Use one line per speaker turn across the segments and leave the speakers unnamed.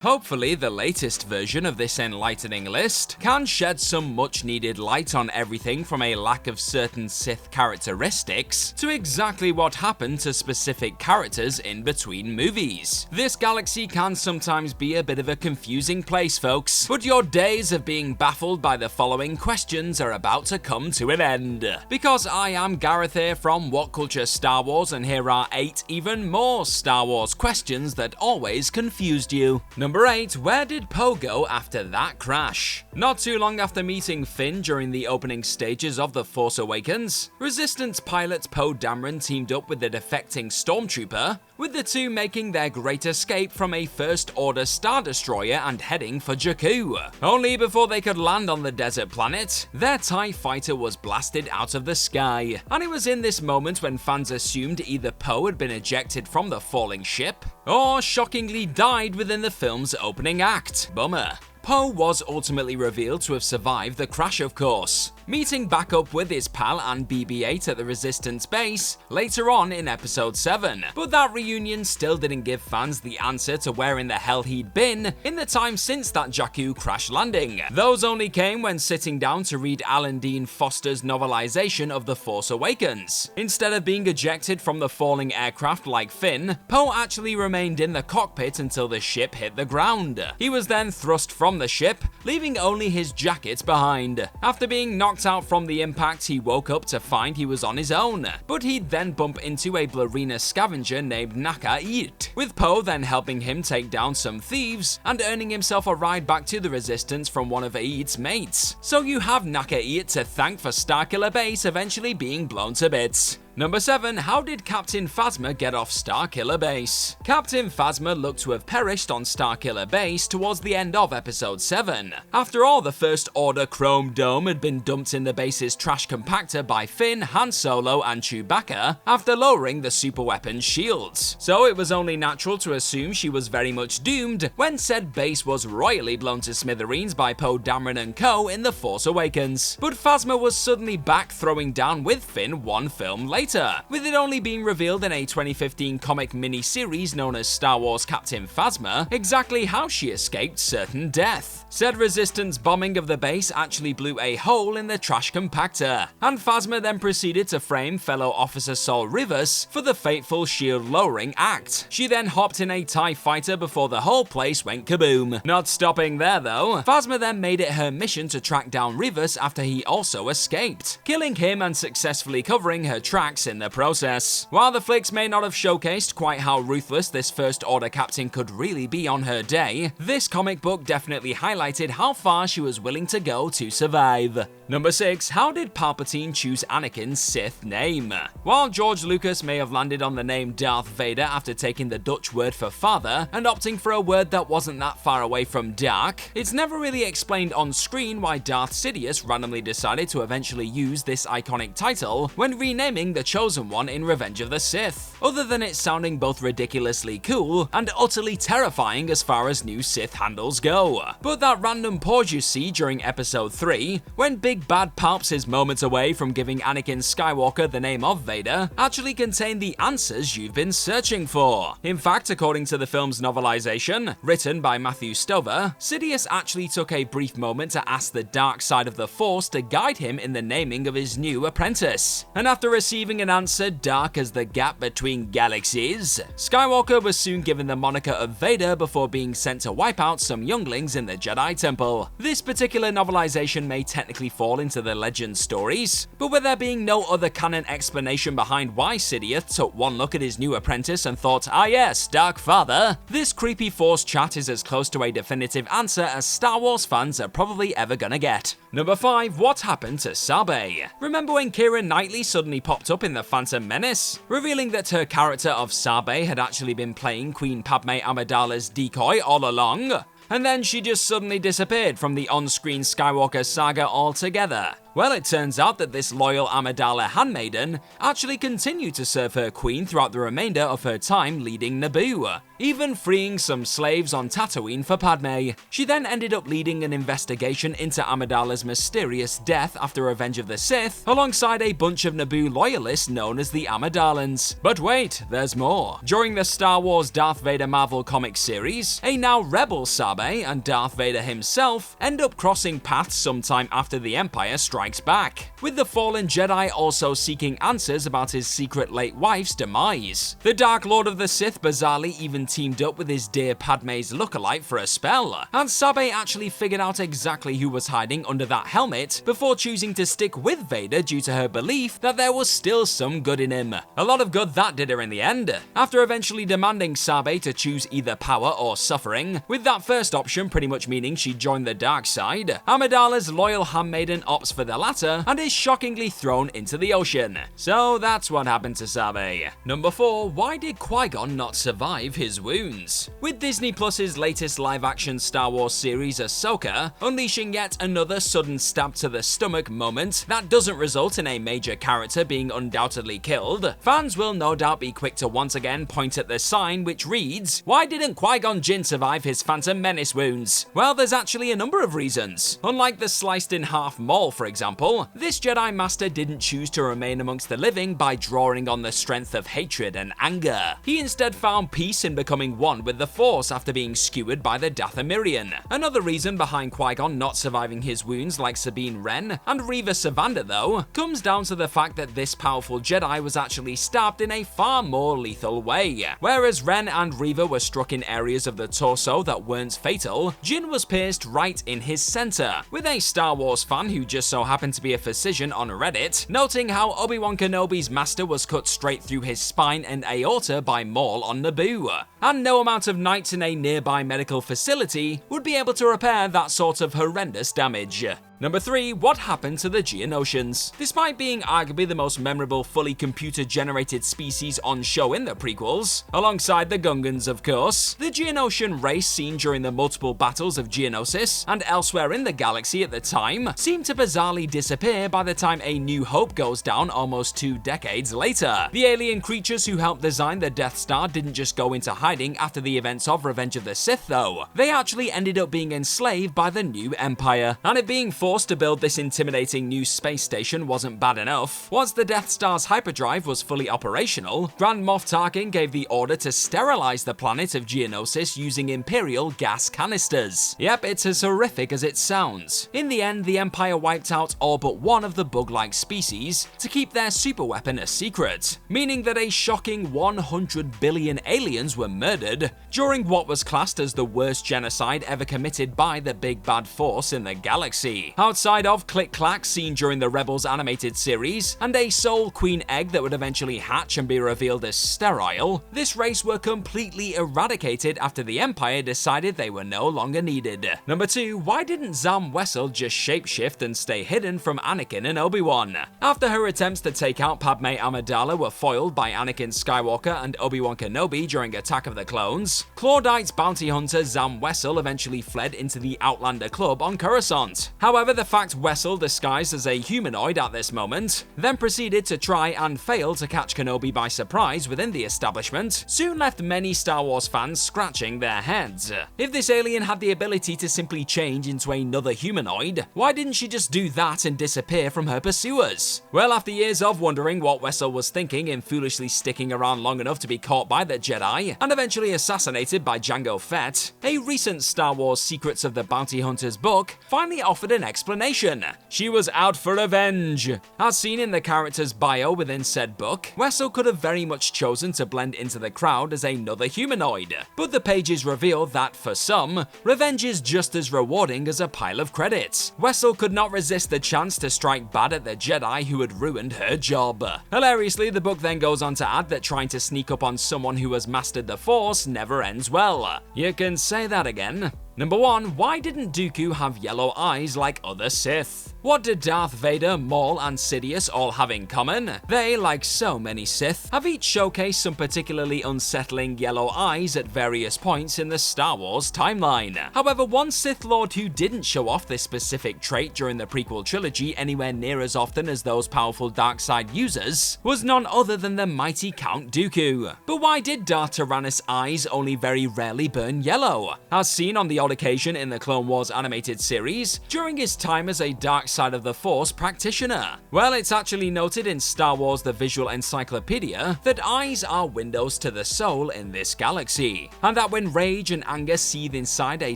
Hopefully, the latest version of this enlightening list can shed some much-needed light on everything from a lack of certain Sith characteristics to exactly what happened to specific characters in between movies. This galaxy can sometimes be a bit of a confusing place, folks, but your days of being baffled by the following questions are about to come to an end. Because I am Gareth here from What Culture Star Wars, and here are 8 even more Star Wars questions that always confused you. Number 8. Where did Poe go after that crash? Not too long after meeting Finn during the opening stages of The Force Awakens, Resistance pilot Poe Dameron teamed up with the defecting Stormtrooper, with the two making their great escape from a First Order Star Destroyer and heading for Jakku. Only before they could land on the desert planet, their TIE fighter was blasted out of the sky. And it was in this moment when fans assumed either Poe had been ejected from the falling ship, or shockingly died within the film's opening act. Bummer. Poe was ultimately revealed to have survived the crash, of course, meeting back up with his pal and BB-8 at the Resistance base later on in Episode 7. But that reunion still didn't give fans the answer to where in the hell he'd been in the time since that Jakku crash landing. Those only came when sitting down to read Alan Dean Foster's novelization of The Force Awakens. Instead of being ejected from the falling aircraft like Finn, Poe actually remained in the cockpit until the ship hit the ground. He was then thrust from the ship, leaving only his jacket behind. After being knocked out from the impact, he woke up to find he was on his own, but he'd then bump into a Blarina scavenger named Naka-Eat, with Poe then helping him take down some thieves and earning himself a ride back to the Resistance from one of Eat's mates. So you have Naka-Eat to thank for Starkiller Base eventually being blown to bits. Number 7. How did Captain Phasma get off Starkiller Base? Captain Phasma looked to have perished on Starkiller Base towards the end of Episode 7. After all, the First Order Chrome Dome had been dumped in the base's trash compactor by Finn, Han Solo, and Chewbacca after lowering the superweapon's shields. So it was only natural to assume she was very much doomed when said base was royally blown to smithereens by Poe Dameron and co. in The Force Awakens. But Phasma was suddenly back throwing down with Finn one film later, with it only being revealed in a 2015 comic mini-series known as Star Wars Captain Phasma exactly how she escaped certain death. Said Resistance bombing of the base actually blew a hole in the trash compactor, and Phasma then proceeded to frame fellow officer Sol Rivas for the fateful shield lowering act. She then hopped in a TIE fighter before the whole place went kaboom. Not stopping there though, Phasma then made it her mission to track down Rivas after he also escaped, killing him and successfully covering her tracks in the process. While the flicks may not have showcased quite how ruthless this First Order captain could really be on her day, this comic book definitely highlighted how far she was willing to go to survive. Number 6. How did Palpatine choose Anakin's Sith name? While George Lucas may have landed on the name Darth Vader after taking the Dutch word for father and opting for a word that wasn't that far away from dark, it's never really explained on screen why Darth Sidious randomly decided to eventually use this iconic title when renaming the Chosen One in Revenge of the Sith, other than it sounding both ridiculously cool and utterly terrifying as far as new Sith handles go. But that random pause you see during Episode 3, when Big Bad Palps is moments away from giving Anakin Skywalker the name of Vader, actually contain the answers you've been searching for. In fact, according to the film's novelization, written by Matthew Stover, Sidious actually took a brief moment to ask the dark side of the Force to guide him in the naming of his new apprentice. And after receiving an answer dark as the gap between galaxies, Skywalker was soon given the moniker of Vader before being sent to wipe out some younglings in the Jedi Temple. This particular novelization may technically fall into the legend stories, but with there being no other canon explanation behind why Sidious took one look at his new apprentice and thought, ah yes, Dark Father, this creepy Force chat is as close to a definitive answer as Star Wars fans are probably ever gonna get. Number 5. What happened to Sabe? Remember when Keira Knightley suddenly popped up in The Phantom Menace, revealing that her character of Sabe had actually been playing Queen Padme Amidala's decoy all along? And then she just suddenly disappeared from the on-screen Skywalker saga altogether. Well, it turns out that this loyal Amidala handmaiden actually continued to serve her queen throughout the remainder of her time leading Naboo, even freeing some slaves on Tatooine for Padme. She then ended up leading an investigation into Amidala's mysterious death after Revenge of the Sith, alongside a bunch of Naboo loyalists known as the Amidalans. But wait, there's more. During the Star Wars Darth Vader Marvel comic series, a now rebel Sabe and Darth Vader himself end up crossing paths sometime after the Empire strikes back, with the fallen Jedi also seeking answers about his secret late wife's demise. The Dark Lord of the Sith bizarrely even teamed up with his dear Padme's lookalike for a spell, and Sabe actually figured out exactly who was hiding under that helmet before choosing to stick with Vader due to her belief that there was still some good in him. A lot of good that did her in the end, after eventually demanding Sabe to choose either power or suffering, with that first option pretty much meaning she'd join the dark side. Amidala's loyal handmaiden opts for the latter and is shockingly thrown into the ocean. So that's what happened to Sabe. Number 4. Why did Qui-GON not survive his wounds? With Disney Plus's latest live-action Star Wars series Ahsoka unleashing yet another sudden stab to the stomach moment that doesn't result in a major character being undoubtedly killed, fans will no doubt be quick to once again point at the sign which reads, "Why didn't Qui-Gon Jinn survive his Phantom Menace wounds?" Well, there's actually a number of reasons. Unlike the sliced in half Maul, for example, this Jedi Master didn't choose to remain amongst the living by drawing on the strength of hatred and anger. He instead found peace in becoming one with the Force after being skewered by the Dathomirian. Another reason behind Qui-Gon not surviving his wounds like Sabine Wren and Reva Savanda, though, comes down to the fact that this powerful Jedi was actually stabbed in a far more lethal way. Whereas Wren and Reva were struck in areas of the torso that weren't fatal, Jinn was pierced right in his center, with a Star Wars fan who just so happened to be a physician on Reddit noting how Obi-Wan Kenobi's master was cut straight through his spine and aorta by Maul on Naboo, and no amount of nights in a nearby medical facility would be able to repair that sort of horrendous damage. Number 3. What happened to the Geonosians? Despite being arguably the most memorable fully computer-generated species on show in the prequels, alongside the Gungans of course, the Geonosian race seen during the multiple battles of Geonosis and elsewhere in the galaxy at the time seemed to bizarrely disappear by the time A New Hope goes down almost 2 decades later. The alien creatures who helped design the Death Star didn't just go into hiding after the events of Revenge of the Sith though. They actually ended up being enslaved by the new Empire, and it being forced to build this intimidating new space station wasn't bad enough. Once the Death Star's hyperdrive was fully operational, Grand Moff Tarkin gave the order to sterilize the planet of Geonosis using Imperial gas canisters. Yep, it's as horrific as it sounds. In the end, the Empire wiped out all but one of the bug-like species to keep their superweapon a secret, meaning that a shocking 100 billion aliens were murdered during what was classed as the worst genocide ever committed by the Big Bad Force in the galaxy. Outside of Click-Clack seen during the Rebels animated series, and a Soul Queen egg that would eventually hatch and be revealed as sterile, this race were completely eradicated after the Empire decided they were no longer needed. Number 2. Why didn't Zam Wesell just shapeshift and stay hidden from Anakin and Obi-Wan? After her attempts to take out Padme Amidala were foiled by Anakin Skywalker and Obi-Wan Kenobi during Attack of the Clones, Claudite's bounty hunter Zam Wesell eventually fled into the Outlander Club on Coruscant. However, the fact Wesell, disguised as a humanoid at this moment, then proceeded to try and fail to catch Kenobi by surprise within the establishment, soon left many Star Wars fans scratching their heads. If this alien had the ability to simply change into another humanoid, why didn't she just do that and disappear from her pursuers? Well, after years of wondering what Wesell was thinking in foolishly sticking around long enough to be caught by the Jedi, and eventually assassinated by Jango Fett, a recent Star Wars Secrets of the Bounty Hunters book finally offered an explanation. She was out for revenge. As seen in the character's bio within said book, Wesell could have very much chosen to blend into the crowd as another humanoid, but the pages reveal that, for some, revenge is just as rewarding as a pile of credits. Wesell could not resist the chance to strike bad at the Jedi who had ruined her job. Hilariously, the book then goes on to add that trying to sneak up on someone who has mastered the Force never ends well. You can say that again. Number 1. Why didn't Dooku have yellow eyes like other Sith? What did Darth Vader, Maul, and Sidious all have in common? They, like so many Sith, have each showcased some particularly unsettling yellow eyes at various points in the Star Wars timeline. However, one Sith Lord who didn't show off this specific trait during the prequel trilogy anywhere near as often as those powerful dark side users was none other than the mighty Count Dooku. But why did Darth Tyrannus' eyes only very rarely burn yellow? As seen on the odd occasion in the Clone Wars animated series, during his time as a dark side of the Force practitioner. Well, it's actually noted in Star Wars The Visual Encyclopedia that eyes are windows to the soul in this galaxy, and that when rage and anger seethe inside a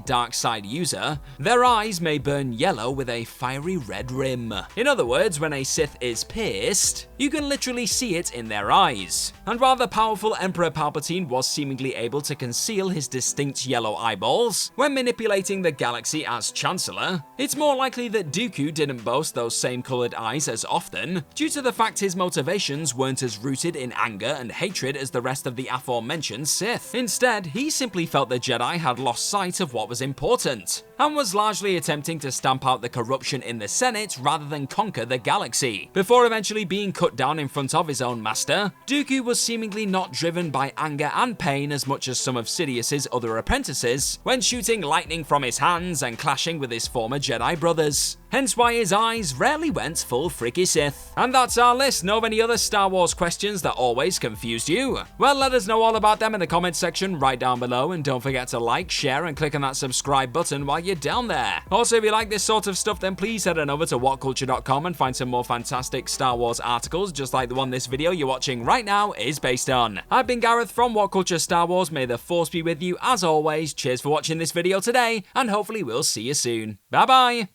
dark side user, their eyes may burn yellow with a fiery red rim. In other words, when a Sith is pissed, you can literally see it in their eyes. And while the powerful Emperor Palpatine was seemingly able to conceal his distinct yellow eyeballs when manipulating the galaxy as Chancellor, it's more likely that Dooku didn't boast those same coloured eyes as often, due to the fact his motivations weren't as rooted in anger and hatred as the rest of the aforementioned Sith. Instead, he simply felt the Jedi had lost sight of what was important, and was largely attempting to stamp out the corruption in the Senate rather than conquer the galaxy. Before eventually being cut down in front of his own master, Dooku was seemingly not driven by anger and pain as much as some of Sidious's other apprentices when shooting lightning from his hands and clashing with his former Jedi brothers. Hence why his eyes rarely went full freaky Sith. And that's our list. Know of any other Star Wars questions that always confused you? Well, let us know all about them in the comments section right down below, and don't forget to like, share, and click on that subscribe button while you're down there. Also, if you like this sort of stuff, then please head on over to whatculture.com and find some more fantastic Star Wars articles just like the one this video you're watching right now is based on. I've been Gareth from What Culture Star Wars. May the Force be with you as always. Cheers for watching this video today, and hopefully we'll see you soon. Bye bye!